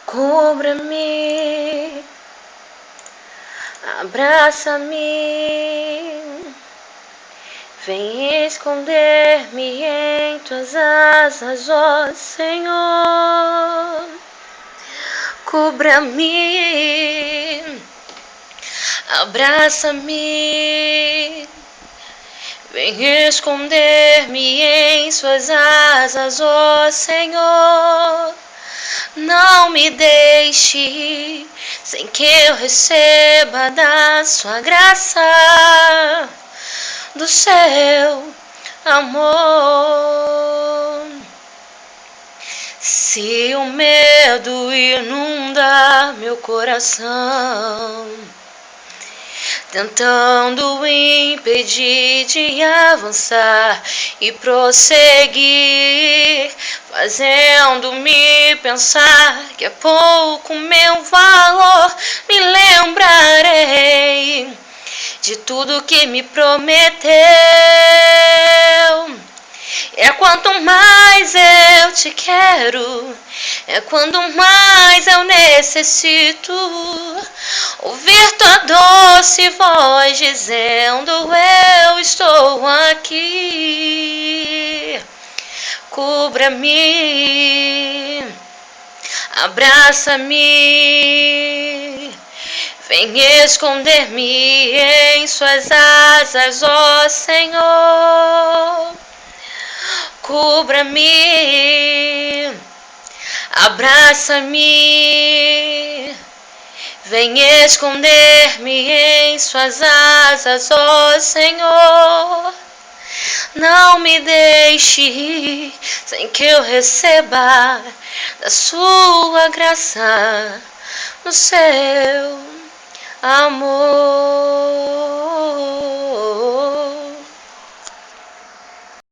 Cubra-me, abraça-me, vem esconder-me em tuas asas, ó Senhor. Cubra-me, abraça-me, vem esconder-me em suas asas, ó Senhor. Não me deixe sem que eu receba da sua graça, do seu amor. Se o medo inunda meu coração, tentando impedir de avançar e prosseguir, fazendo-me pensar que é pouco meu valor, me lembrarei de tudo que me prometeu. É quanto mais eu te quero, é quanto mais eu necessito ouvir tua doce voz dizendo: eu estou aqui. Cubra-me, abraça-me, vem esconder-me em suas asas, ó Senhor. Cubra-me, abraça-me, vem esconder-me em suas asas, ó Senhor. Não me deixe ir sem que eu receba da sua graça, no seu amor.